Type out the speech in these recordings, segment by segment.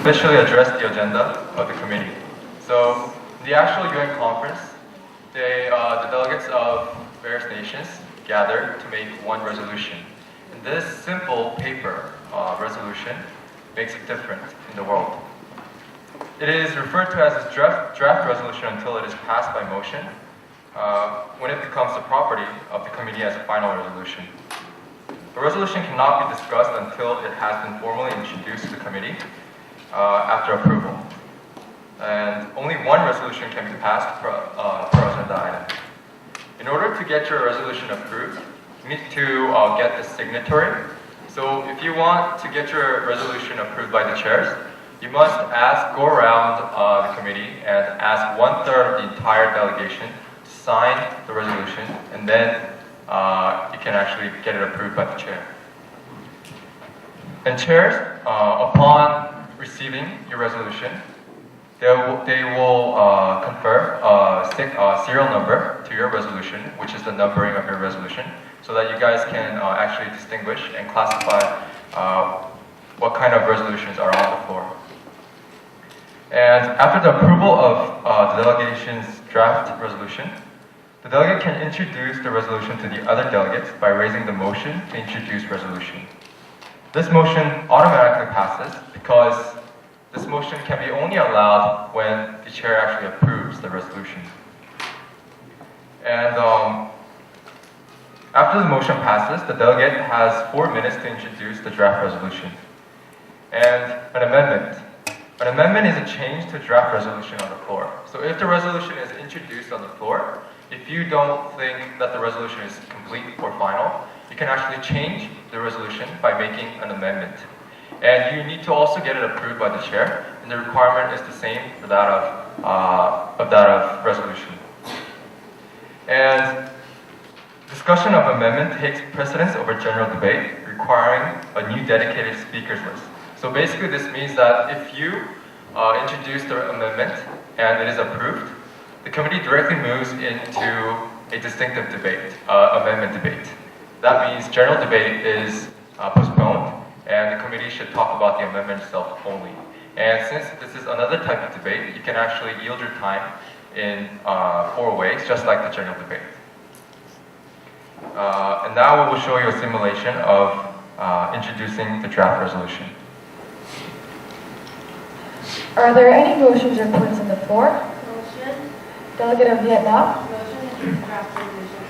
officially address the agenda of the committee. So, the actual UN conference, the delegates of various nations gathered to make one resolution. And this simple paper resolution makes it different in the world. It is referred to as a draft resolution until it is passed by motion, when it becomes the property of the committee as a final resolution. The resolution cannot be discussed until it has been formally introduced to the committee after approval. And only one resolution can be passed per agenda item. In order to get your resolution approved, you need to get the signatory. So if you want to get your resolution approved by the chairs, you must go around the committee and ask 1/3 of the entire delegation to sign the resolution, and then you can actually get it approved by the chair. And chairs, upon receiving your resolution, they will confer a serial number to your resolution, which is the numbering of your resolution, so that you guys can actually distinguish and classify what kind of resolutions are on the floor. And after the approval of the delegation's draft resolution, the delegate can introduce the resolution to the other delegates by raising the motion to introduce resolution. This motion automatically passes because this motion can be only allowed when the chair actually approves the resolution. And after the motion passes, the delegate has 4 minutes to introduce the draft resolution. And an amendment. An amendment is a change to draft resolution on the floor. So if the resolution is introduced on the floor, if you don't think that the resolution is complete or final, you can actually change the resolution by making an amendment. And you need to also get it approved by the chair, and the requirement is the same for that of resolution. And discussion of amendment takes precedence over general debate, requiring a new dedicated speakers list. So basically this means that if you introduce the amendment and it is approved, the committee directly moves into a distinctive debate, amendment debate. That means general debate is postponed, and the committee should talk about the amendment itself only. And since this is another type of debate, you can actually yield your time in 4 ways, just like the general debate. And now we will show you a simulation of introducing the draft resolution. Are there any motions or points on the floor? Motion. Delegate of Vietnam? Motion to draft resolution.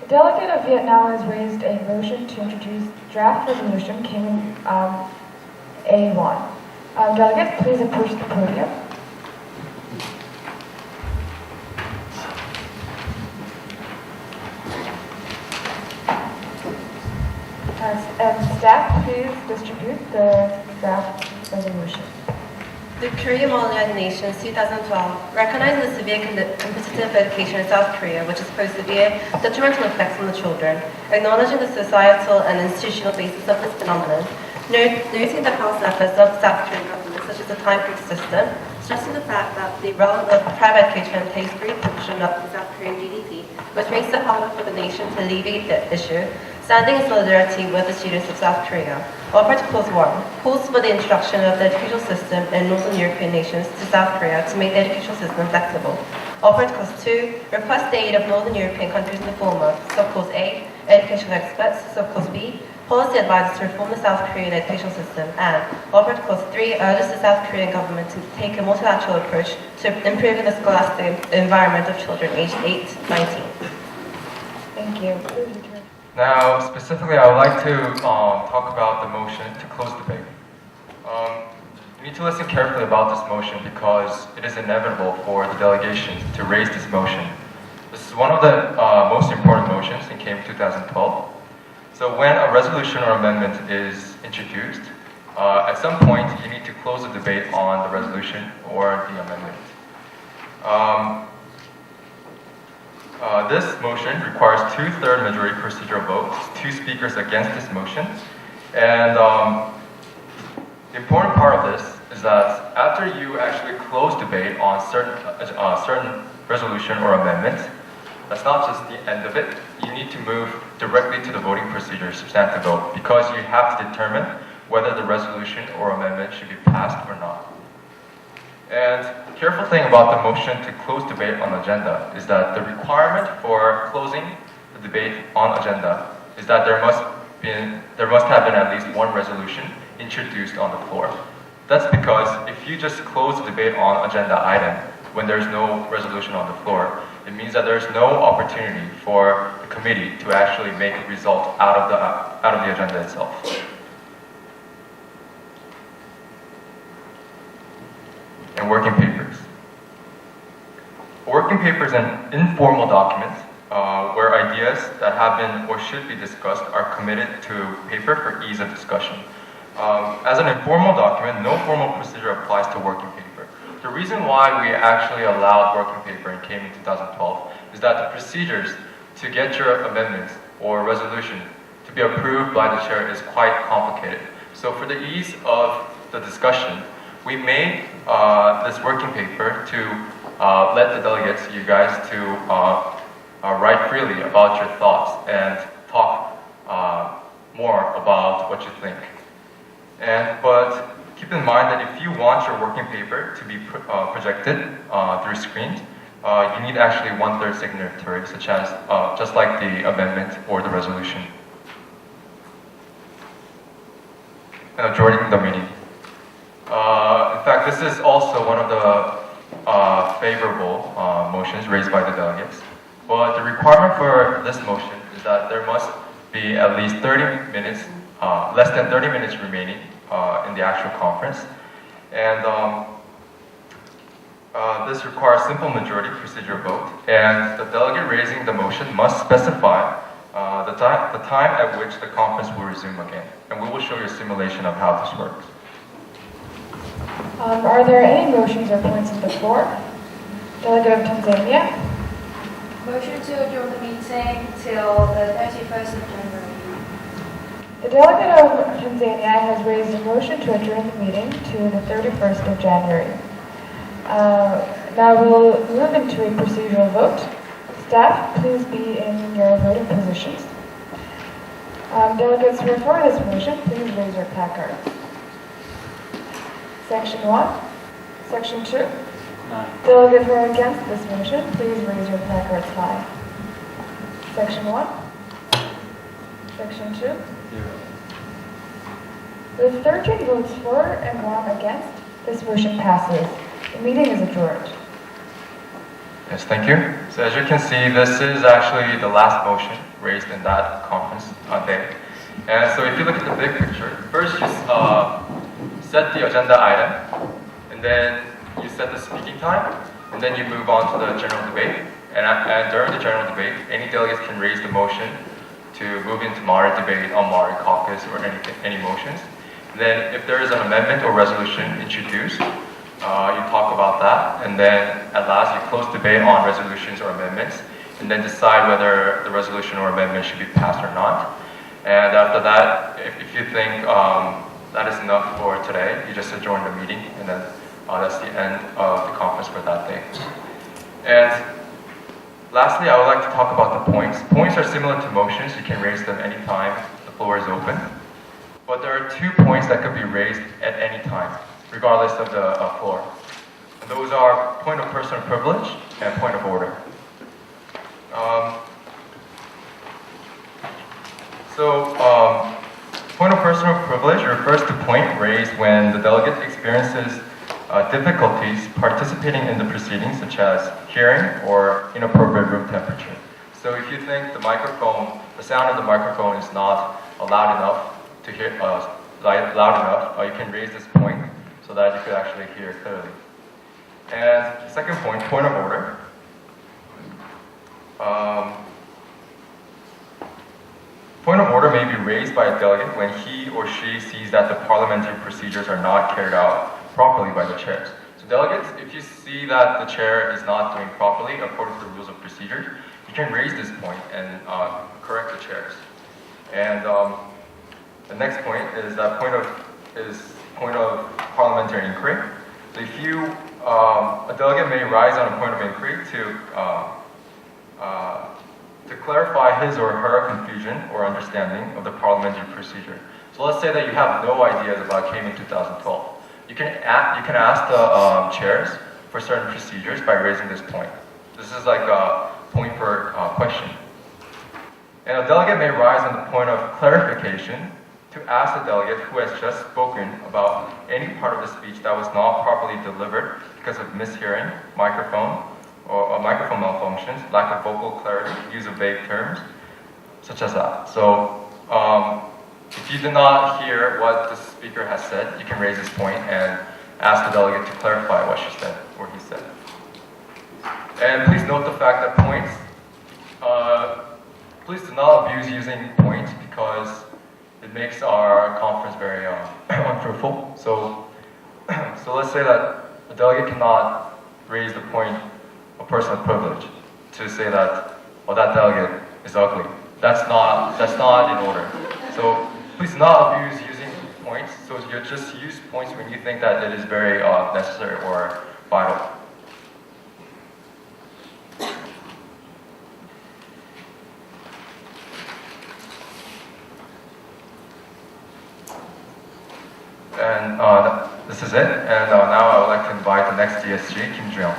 The delegate of Vietnam has raised a motion to introduce draft resolution KMUN A1. Delegates, please approach the podium. And staff, please distribute the draft resolution. The Korea-Mall United Nations 2012 recognizes the severe competitive education in South Korea, which has posed severe detrimental effects on the children, acknowledging the societal and institutional basis of this phenomenon, noting the past efforts of the South Korean government, such as the time-free system, stressing the fact that the role of private education takes great portion of the South Korean GDP, which makes it harder for the nation to alleviate the issue, standing in solidarity with the students of South Korea. Offered Clause 1 calls for the introduction of the educational system in Northern European nations to South Korea to make the educational system flexible. Offered Clause 2 requests the aid of Northern European countries in the form of Subclause A, educational experts, Subclause B, policy advisors to reform the South Korean educational system, and Offered Clause 3 urges the South Korean government to take a multilateral approach to improving the scholastic environment of children aged 8 to 19. Thank you. Now, specifically, I would like to talk about the motion to close debate. You need to listen carefully about this motion because it is inevitable for the delegation to raise this motion. This is one of the most important motions in KM 2012. So when a resolution or amendment is introduced, at some point you need to close the debate on the resolution or the amendment. This motion requires 2/3 majority procedural vote, 2 speakers against this motion. And the important part of this is that after you actually close debate on certain resolution or amendment, that's not just the end of it. You need to move directly to the voting procedure, substantive vote, because you have to determine whether the resolution or amendment should be passed or not. And the careful thing about the motion to close debate on agenda is that the requirement for closing the debate on agenda is that there must have been at least one resolution introduced on the floor. That's because if you just close the debate on agenda item when there's no resolution on the floor, it means that there's no opportunity for the committee to actually make a result out of the agenda itself. And working papers. A working paper is an informal document where ideas that have been or should be discussed are committed to paper for ease of discussion. As an informal document, no formal procedure applies to working paper. The reason why we actually allowed working paper in KMUN 2012 is that the procedures to get your amendments or resolution to be approved by the chair is quite complicated. So for the ease of the discussion, we made this working paper to let the delegates, you guys, to write freely about your thoughts and talk more about what you think. But keep in mind that if you want your working paper to be projected through screens, you need actually 1/3 signatory, such as just like the amendment or the resolution. And adjourning the meeting. In fact, this is also one of the favorable motions raised by the delegates. But the requirement for this motion is that there must be at least 30 minutes, less than 30 minutes remaining in the actual conference. And this requires simple majority procedural vote. And the delegate raising the motion must specify the time at which the conference will resume again. And we will show you a simulation of how this works. Are there any motions or points on the floor? Delegate of Tanzania. Motion to adjourn the meeting till the 31st of January. The delegate of Tanzania has raised a motion to adjourn the meeting to the 31st of January. Now we'll move into a procedural vote. Staff, please be in your voting positions. Delegates who are for this motion, please raise your placards. Section 1. Section 2. Delegates who are against this motion, please raise your placards high. Section 1. Section 2. With 13 votes for and 1 against, this motion passes. The meeting is adjourned. Yes, thank you. So as you can see, this is actually the last motion raised in that conference day. And so if you look at the big picture, first you set the agenda item, and then you set the speaking time, and then you move on to the general debate. And during the general debate, any delegates can raise the motion to move into moderate debate on moderate caucus or any motions. And then if there is an amendment or resolution introduced, you talk about that, and then at last you close debate on resolutions or amendments, and then decide whether the resolution or amendment should be passed or not. And after that, if you think that is enough for today, you just adjourn the meeting, and then that's the end of the conference for that day. And lastly, I would like to talk about the points. Points are similar to motions. You can raise them anytime the floor is open. But there are 2 points that could be raised at any time, regardless of the floor. And those are point of personal privilege and point of order. Point of personal privilege refers to point raised when the delegate experiences difficulties participating in the proceedings, such as hearing or inappropriate room temperature. So if you think the sound of the microphone is not loud enough to hear, you can raise this point so that you could actually hear clearly. And the second point of order. Point of order may be raised by a delegate when he or she sees that the parliamentary procedures are not carried out properly by the chairs. So delegates, if you see that the chair is not doing properly according to the rules of procedure, you can raise this point and correct the chairs. And the next point is that point of parliamentary inquiry. So if a delegate may rise on a point of inquiry to to clarify his or her confusion or understanding of the parliamentary procedure. So let's say that you have no ideas about KMUN 2012. You can ask the chairs for certain procedures by raising this point. This is like a point for question. And a delegate may rise on the point of clarification to ask the delegate who has just spoken about any part of the speech that was not properly delivered because of mishearing, microphone, or microphone malfunctions, lack of vocal clarity, use of vague terms, such as that. So if you did not hear what the speaker has said, you can raise this point and ask the delegate to clarify what she said or he said. And please note the fact that points, please do not abuse using points because it makes our conference very unfruitful. So let's say that the delegate cannot raise the point of personal privilege to say that, well, that delegate is ugly. That's not in order. So please do not abuse using points. So you just use points when you think that it is very necessary or vital. And this is it. And now I would like to invite the next DSG, Kim Joo-young.